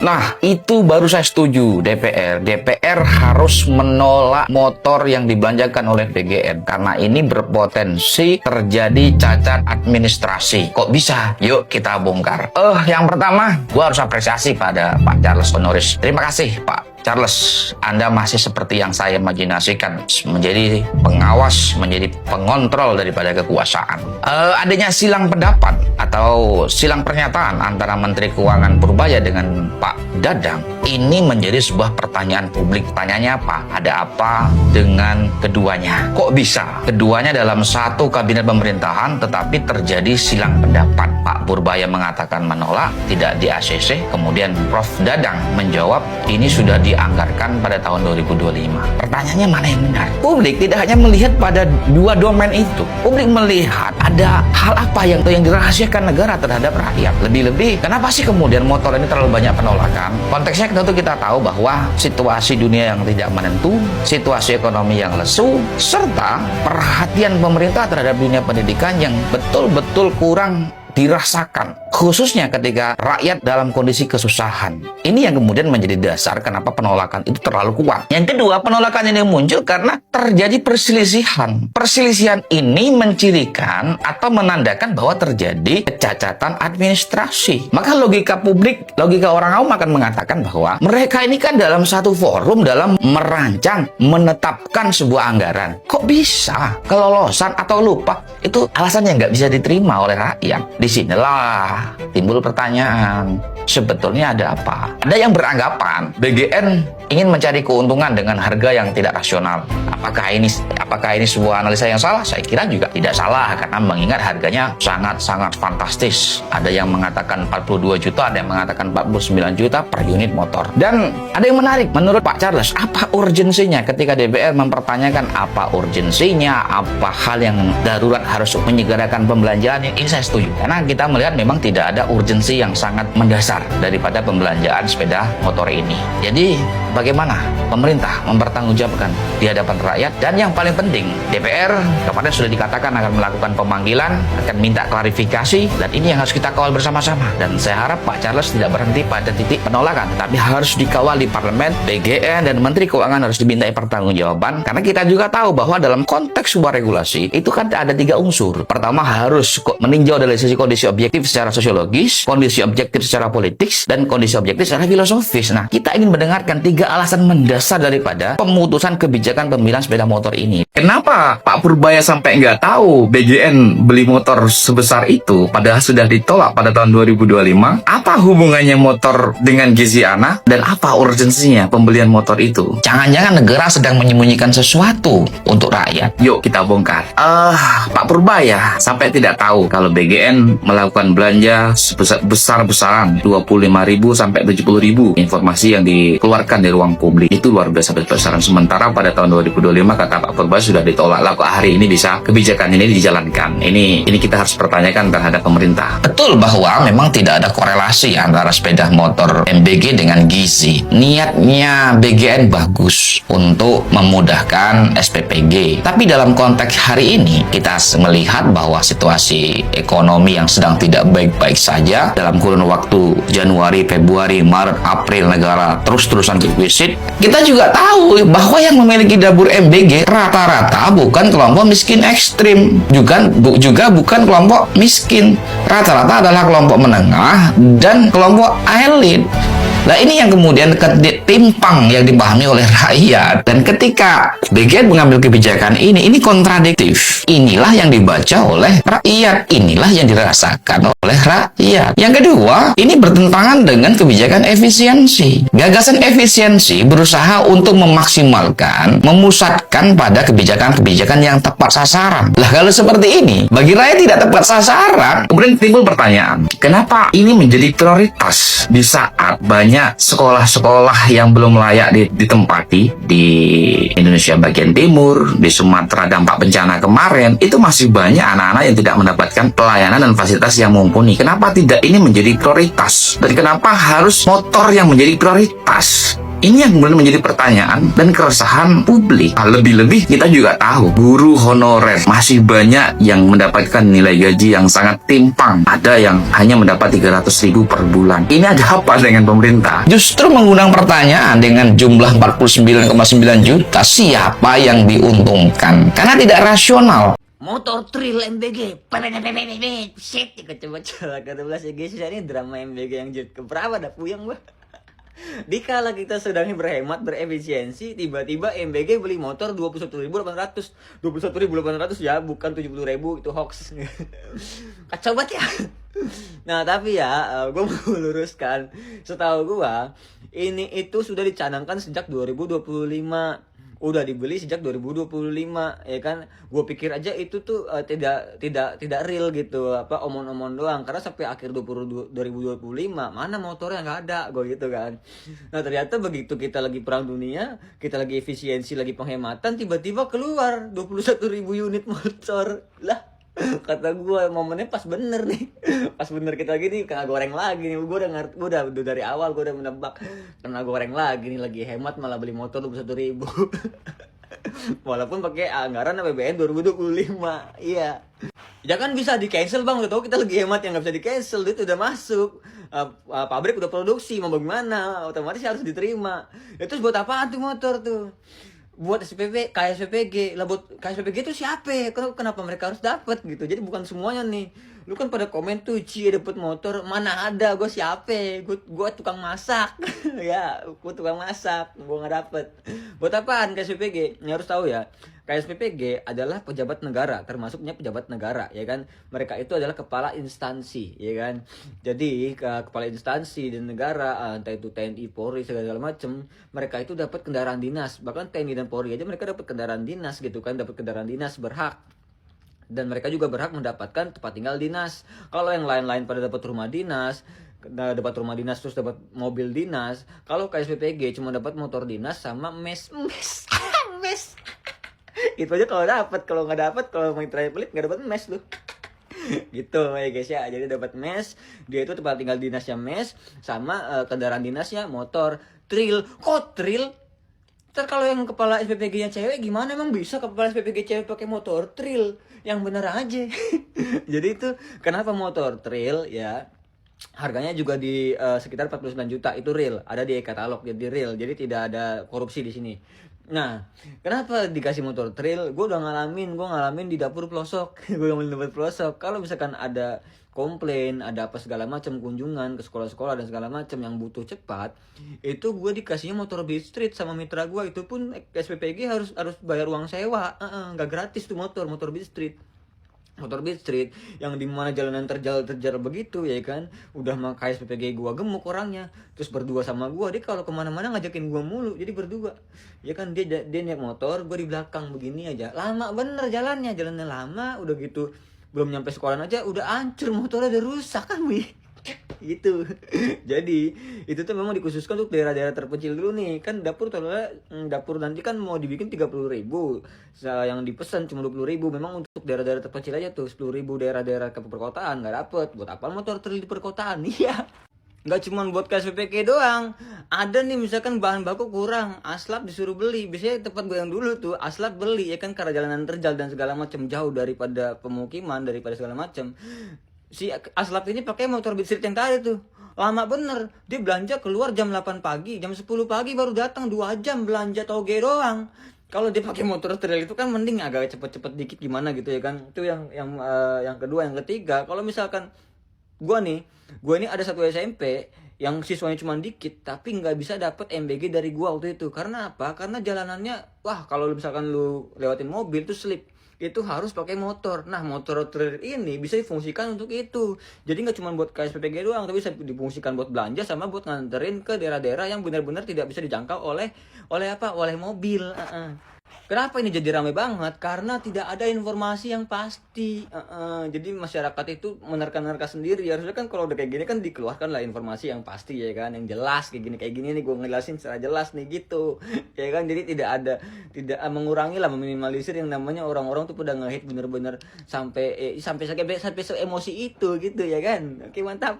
Nah, itu baru saya setuju DPR. DPR harus menolak motor yang dibelanjakan oleh BGN karena ini berpotensi terjadi cacat administrasi. Kok bisa? Yuk kita bongkar. Yang pertama, gua harus apresiasi pada Pak Charles Honoris. Terima kasih, Pak Charles, Anda masih seperti yang saya imajinasikan, menjadi pengawas, menjadi pengontrol daripada kekuasaan. Adanya silang pendapat atau silang pernyataan antara Menteri Keuangan Purbaya dengan Pak Dadang, ini menjadi sebuah pertanyaan publik. Pertanyaannya apa? Ada apa dengan keduanya? Kok bisa keduanya dalam satu kabinet pemerintahan tetapi terjadi silang pendapat? Pak Purbaya mengatakan menolak, tidak di ACC, kemudian Prof Dadang menjawab ini sudah dianggarkan pada tahun 2025. Pertanyaannya mana yang benar? Publik tidak hanya melihat pada dua domain itu. Publik melihat ada hal apa yang dirahasiakan negara terhadap rakyat. Lebih-lebih, kenapa sih kemudian motor ini terlalu banyak penolakan? Konteksnya tentu kita tahu bahwa situasi dunia yang tidak menentu, situasi ekonomi yang lesu, serta perhatian pemerintah terhadap dunia pendidikan yang betul-betul kurang dirasakan, khususnya ketika rakyat dalam kondisi kesusahan. Ini yang kemudian menjadi dasar kenapa penolakan itu terlalu kuat. Yang kedua, penolakan ini muncul karena terjadi perselisihan. Perselisihan ini mencirikan atau menandakan bahwa terjadi kecacatan administrasi. Maka logika publik, logika orang awam akan mengatakan bahwa mereka ini kan dalam satu forum dalam merancang, menetapkan sebuah anggaran. Kok bisa kelolosan atau lupa itu alasan yang nggak bisa diterima oleh rakyat. Disinilah timbul pertanyaan, sebetulnya ada apa? Ada yang beranggapan BGN ingin mencari keuntungan dengan harga yang tidak rasional. Apakah ini sebuah analisa yang salah? Saya kira juga tidak salah karena mengingat harganya sangat-sangat fantastis. Ada yang mengatakan 42 juta, ada yang mengatakan 49 juta per unit motor. Dan ada yang menarik menurut Pak Charles, apa urgensinya ketika DPR mempertanyakan apa urgensinya, apa hal yang darurat harus menyegerakan pembelanjaan? Ini saya setuju. Karena kita melihat memang tidak ada urgensi yang sangat mendasar daripada pembelanjaan sepeda motor ini. Jadi bagaimana pemerintah mempertanggungjawabkan di hadapan rakyat? Dan yang paling penting, DPR kemarin sudah dikatakan akan melakukan pemanggilan, akan minta klarifikasi, dan ini yang harus kita kawal bersama-sama. Dan saya harap Pak Charles tidak berhenti pada titik penolakan, tapi harus dikawal di parlemen. BGN dan Menteri Keuangan harus dimintai pertanggungjawaban, karena kita juga tahu bahwa dalam konteks sebuah regulasi itu kan ada 3 unsur. Pertama, harus meninjau dari sisi kondisi objektif secara sosiologis, kondisi objektif secara politik, dan kondisi objektif secara filosofis. Nah, kita ingin mendengarkan 3 alasan mendasar daripada pemutusan kebijakan pemilihan sepeda motor ini. Kenapa Pak Purbaya sampai nggak tahu BGN beli motor sebesar itu, padahal sudah ditolak pada tahun 2025? Apa hubungannya motor dengan gizi anak? Dan apa urgensinya pembelian motor itu? Jangan-jangan negara sedang menyembunyikan sesuatu untuk rakyat. Yuk kita bongkar. Pak Purbaya sampai tidak tahu kalau BGN melakukan belanja besar-besaran 25.000 sampai 70.000. Informasi yang dikeluarkan dari ruang publik itu luar biasa besar-besaran. Sementara pada tahun 2025 kata Pak Purbaya sudah ditolak. Lah kok hari ini bisa kebijakan ini dijalankan? Ini kita harus pertanyakan terhadap pemerintah. Betul bahwa memang tidak ada korelasi antara sepeda motor MBG dengan gizi. Niatnya BGN bagus untuk memudahkan SPPG. Tapi dalam konteks hari ini kita melihat bahwa situasi ekonomi yang sedang tidak baik-baik saja. Dalam kurun waktu Januari, Februari, Maret, April negara terus-terusan defisit. Kita juga tahu bahwa yang memiliki dapur MBG rata-rata bukan kelompok miskin ekstrim, juga bukan kelompok miskin. Rata-rata adalah kelompok menengah dan kelompok elit. Nah, ini yang kemudian timpang yang dipahami oleh rakyat. Dan ketika BGN mengambil kebijakan ini kontradiktif. Inilah yang dibaca oleh rakyat, inilah yang dirasakan oleh rakyat. Yang kedua, ini bertentangan dengan kebijakan efisiensi. Gagasan efisiensi berusaha untuk memaksimalkan, memusatkan pada kebijakan-kebijakan yang tepat sasaran. Lah kalau seperti ini, bagi rakyat tidak tepat sasaran, kemudian timbul pertanyaan, kenapa ini menjadi prioritas di saat banyak sekolah-sekolah yang belum layak ditempati di Indonesia bagian timur, di Sumatera dampak bencana kemarin, itu masih banyak anak-anak yang tidak mendapatkan pelayanan dan fasilitas yang mumpuni. Kenapa tidak ini menjadi prioritas? Dan kenapa harus motor yang menjadi prioritas? Ini yang kemudian menjadi pertanyaan dan keresahan publik. Lebih-lebih kita juga tahu guru honorer masih banyak yang mendapatkan nilai gaji yang sangat timpang. Ada yang hanya mendapat 300.000 per bulan. Ini ada apa dengan pemerintah? Justru mengundang pertanyaan dengan jumlah 49,9 juta, siapa yang diuntungkan? Karena tidak rasional. Motor Trail MBG, shit, coba-coba kata belas ya guys, ini drama MBG yang jut keberapa dah puyeng gua. Dikala kita sedang berhemat, berefisiensi, tiba-tiba MBG beli motor 21.800. 21.800 ya, bukan 70.000, itu hoax. Kacau banget ya. Nah, tapi ya, gue mau meluruskan. Setahu gue, ini itu sudah dicanangkan sejak 2025. Udah dibeli sejak 2025, ya kan. Gue pikir aja itu tuh tidak real gitu, apa omong-omong doang, karena sampai akhir 2025 mana motornya nggak ada, gue gitu kan. Nah, ternyata begitu kita lagi perang dunia, kita lagi efisiensi, lagi penghematan, tiba-tiba keluar 21.000 unit motor lah. Kata gue momennya pas bener nih. Pas bener kita lagi nih kena goreng lagi nih. Gue udah dari awal gue udah menebak kena goreng lagi nih, lagi hemat malah beli motor 21.000. Walaupun pakai anggaran APBN 2025. Iya. Ya kan bisa di cancel bang, udah tau kita lagi hemat, yang nggak bisa di cancel, itu udah masuk. Pabrik udah produksi, mau bagaimana, otomatis harus diterima. Itu buat apaan tuh motor tuh? Buat SPP, KSPPG lah. Buat KSPPG itu siapa? Kenapa mereka harus dapat gitu? Jadi bukan semuanya nih. Lu kan pada komen tuh, Cie dapet motor, mana ada, gue siapa? Gue tukang masak. Ya, gue tukang masak, gue nggak dapet. Buat apaan KSPPG? Ini harus tahu ya. KSPPG adalah pejabat negara, termasuknya pejabat negara, ya kan. Mereka itu adalah kepala instansi, ya kan. Jadi kepala instansi di negara, entah itu TNI, Polri, segala macam, mereka itu dapat kendaraan dinas. Bahkan TNI dan Polri aja mereka dapat kendaraan dinas gitu kan, dapat kendaraan dinas, berhak. Dan mereka juga berhak mendapatkan tempat tinggal dinas. Kalau yang lain-lain pada dapat rumah dinas, terus dapat mobil dinas. Kalau KSPPG cuma dapat motor dinas sama mes. Itu aja kalau dapat, kalau nggak dapat, kalau mau terakhir pelit nggak dapat mes lu. Gitu ya guys ya. Jadi dapat mes, dia itu tempat tinggal dinasnya mes, sama kendaraan dinasnya motor Trail. Kok Trail? Ntar kalau yang kepala SPPG-nya cewek gimana, emang bisa kepala SPPG cewek pakai motor Trail? Yang bener aja. Jadi itu kenapa motor Trail ya? Harganya juga di sekitar 49 juta, itu real, ada di e-katalog, jadi real, jadi tidak ada korupsi di sini. Nah, kenapa dikasih motor Trail? Gue ngalamin di dapur pelosok. Gue ngalamin di dapur pelosok. Kalau misalkan ada komplain, ada apa segala macam, kunjungan ke sekolah-sekolah dan segala macam yang butuh cepat, itu gue dikasihnya motor Beat Street sama mitra gue. Itu pun SPPG harus bayar uang sewa, nggak gratis tuh motor Beat Street. Motor Beat Street yang dimana jalanan terjal begitu, ya kan. Udah makai SPPG gua gemuk orangnya, terus berdua sama gua, dia kalau kemana-mana ngajakin gua mulu, jadi berdua, ya kan. Dia naik motor, gua di belakang begini aja, lama bener jalannya lama. Udah gitu belum nyampe sekolah aja udah hancur, motornya udah rusak kan, wih. Gitu. Jadi itu tuh memang dikhususkan untuk daerah-daerah terpencil dulu nih kan. Dapur nanti kan mau dibikin 30.000, yang dipesan cuma 20.000. Memang untuk daerah-daerah terpencil aja tuh 10.000. Daerah-daerah ke perkotaan nggak dapet. Buat apa motor Trail di perkotaan? Iya. Nggak cuma buat KSPPG doang. Ada nih misalkan bahan baku kurang, aslap disuruh beli. Biasanya tempat gue yang dulu tuh aslap beli, ya kan, karena jalanan terjal dan segala macam, jauh daripada pemukiman, daripada segala macam. Si aslap ini pakai motor Beat Street yang tadi tuh, lama bener. Dia belanja keluar jam 8 pagi, jam 10 pagi baru datang, 2 jam belanja toge doang. Kalau dia pakai motor Trail itu kan mending agak cepet-cepet dikit gimana gitu, ya kan. Itu yang kedua. Yang ketiga, kalau misalkan gue ini ada satu SMP yang siswanya cuma dikit, tapi nggak bisa dapet MBG dari gue waktu itu. Karena apa? Karena jalanannya, wah, kalau misalkan lu lewatin mobil tuh slip, itu harus pakai motor. Nah, motor Trail ini bisa difungsikan untuk itu. Jadi nggak cuma buat KSPPG doang, tapi bisa difungsikan buat belanja sama buat nganterin ke daerah-daerah yang benar-benar tidak bisa dijangkau oleh mobil. Kenapa ini jadi ramai banget? Karena tidak ada informasi yang pasti. Jadi masyarakat itu menerka-nerka sendiri. Harusnya kan kalau udah kayak gini kan dikeluarkan lah informasi yang pasti, ya kan, yang jelas kayak gini nih, gue ngejelasin secara jelas nih gitu. Ya kan, jadi tidak mengurangi lah, meminimalisir yang namanya orang-orang tuh pada nge-hate bener-bener sampai emosi itu gitu, ya kan. Oke, mantap.